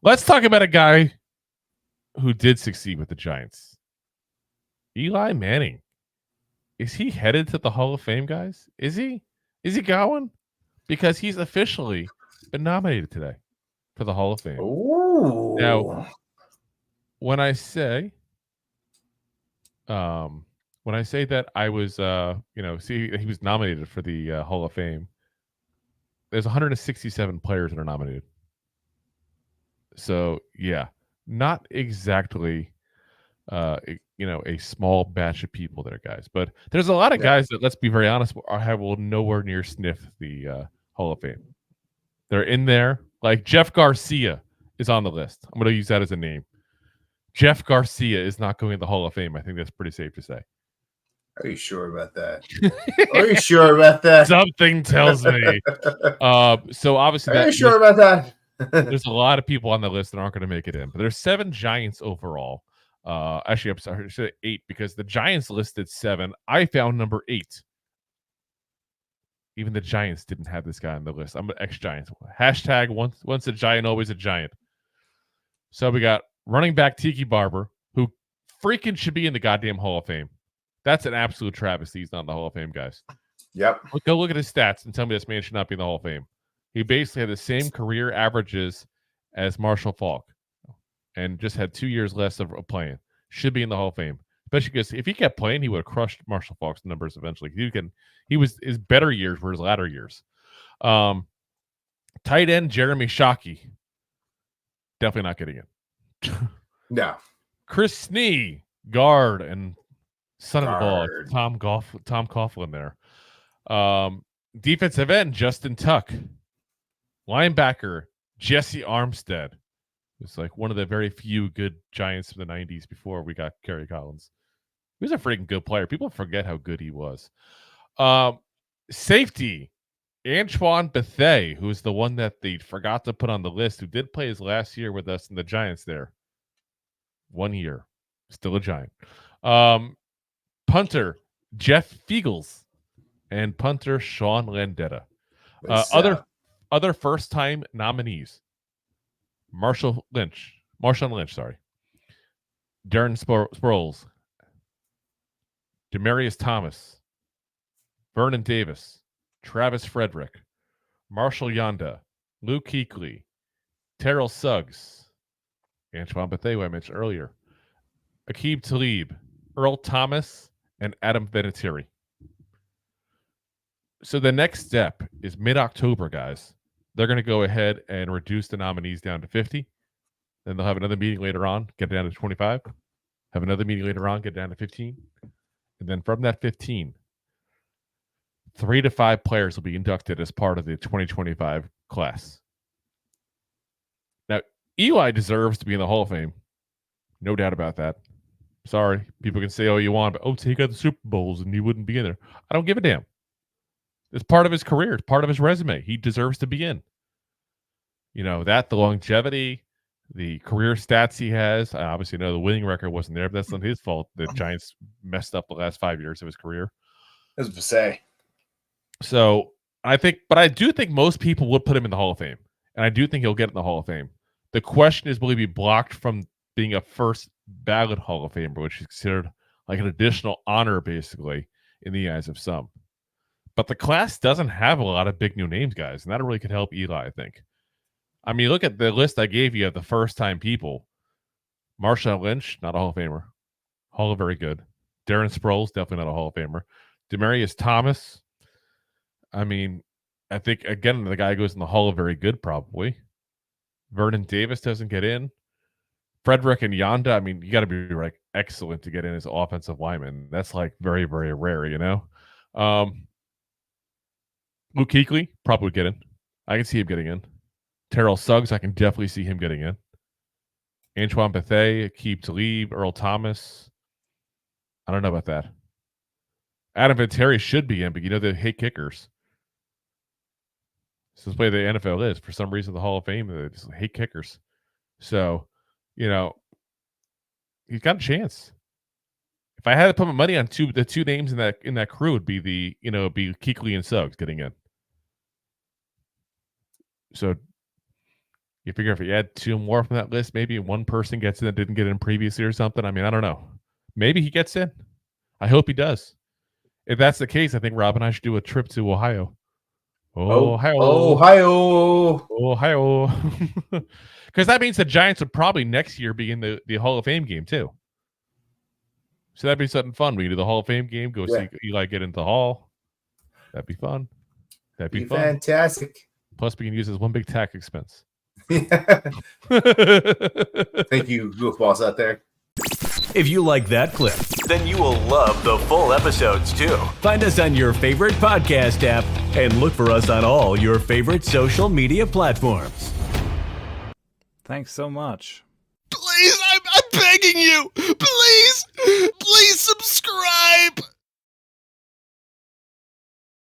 Let's talk about a guy who did succeed with the Giants. Eli Manning. Is he headed to the Hall of Fame, guys? Is he? Is he going? Because he's officially been nominated today for the Hall of Fame. Ooh. Now, when I say that I was he was nominated for the Hall of Fame, there's 167 players that are nominated. So yeah, not exactly a small batch of people there, guys. But there's a lot of guys that, let's be very honest, will nowhere near sniff the Hall of Fame. They're in there. Like Jeff Garcia is on the list. I'm going to use that as a name. Jeff Garcia is not going to the Hall of Fame. I think that's pretty safe to say. Are you sure about that? Are you sure about that? Something tells me. So obviously, are you sure about that? There's a lot of people on the list that aren't going to make it in, but there's 7 Giants overall. Actually, I'm sorry, I said 8 because the Giants listed 7. I found number 8. Even the Giants didn't have this guy on the list. I'm an ex-Giants. Hashtag once a Giant, always a Giant. So we got running back Tiki Barber, who freaking should be in the goddamn Hall of Fame. That's an absolute travesty. He's not in the Hall of Fame, guys. Yep. Go look at his stats and tell me this man should not be in the Hall of Fame. He basically had the same career averages as Marshall Faulk and just had 2 years less of playing. Should be in the Hall of Fame. Especially because if he kept playing, he would have crushed Marshall Faulk's numbers eventually. His better years were his latter years. Tight end Jeremy Shockey. Definitely not getting in. No. Chris Snee, guard and son of a ball. Tom Coughlin there. Defensive end Justin Tuck. Linebacker Jesse Armstead. It's like one of the very few good Giants from the 90s before we got Kerry Collins. He was a freaking good player. People forget how good he was. Safety, Antoine Bethea, who's the one that they forgot to put on the list, who did play his last year with us in the Giants there. 1 year. Still a Giant. Punter, Jeff Fiegels. And punter, Sean Landetta. Other first-time nominees. Marshall Lynch, sorry. Darren Sproles. Demarius Thomas. Vernon Davis. Travis Frederick. Marshall Yonda. Luke Kuechly. Terrell Suggs. Antoine Bethea, who I mentioned earlier. Aqib Talib. Earl Thomas. And Adam Vinatieri. So the next step is mid-October, guys. They're going to go ahead and reduce the nominees down to 50. Then they'll have another meeting later on, get it down to 25. Have another meeting later on, get it down to 15. And then from that 15, 3 to 5 players will be inducted as part of the 2025 class. Now, Eli deserves to be in the Hall of Fame. No doubt about that. Sorry. People can say all you want, but he got the Super Bowls and he wouldn't be in there. I don't give a damn. It's part of his career. It's part of his resume. He deserves to be in. The longevity, the career stats he has. I obviously know the winning record wasn't there, but that's not his fault. The Giants messed up the last 5 years of his career. I was to say. So I do think most people would put him in the Hall of Fame. And I do think he'll get in the Hall of Fame. The question is, will he be blocked from being a first ballot Hall of Famer, which is considered like an additional honor, basically, in the eyes of some. But the class doesn't have a lot of big new names, guys, and that really could help Eli, I think. I mean, look at the list I gave you of the first-time people. Marshawn Lynch, not a Hall of Famer. Hall of Very Good. Darren Sproles, definitely not a Hall of Famer. Demarius Thomas. I mean, I think, again, the guy goes in the Hall of Very Good, probably. Vernon Davis doesn't get in. Frederick and Yonda, I mean, you got to be like excellent to get in as offensive lineman. That's like very, very rare, Luke Kuechly probably would get in. I can see him getting in. Terrell Suggs, I can definitely see him getting in. Antoine Bethea, Aqib Talib, Earl Thomas. I don't know about that. Adam Vinatieri should be in, but they hate kickers. This is the way the NFL is. For some reason, the Hall of Fame, they just hate kickers. So, he's got a chance. If I had to put my money on the two names in that crew, would be be Kuechly and Suggs getting in. So You figure if you add 2 more from that list, maybe one person gets in that didn't get in previously or something. I mean, I don't know. Maybe he gets in. I hope he does. If that's the case, I think Rob and I should do a trip to Ohio. Ohio. Because that means the Giants would probably next year be in the Hall of Fame game too. So that'd be something fun. We can do the Hall of Fame game, go see Eli get into the Hall. That'd be fun. That'd be fun. Fantastic. Plus, we can use it as one big tax expense. Thank you, goofballs out there. If you like that clip, then you will love the full episodes too. Find us on your favorite podcast app and look for us on all your favorite social media platforms. Thanks so much. Please, I'm begging you. Please subscribe.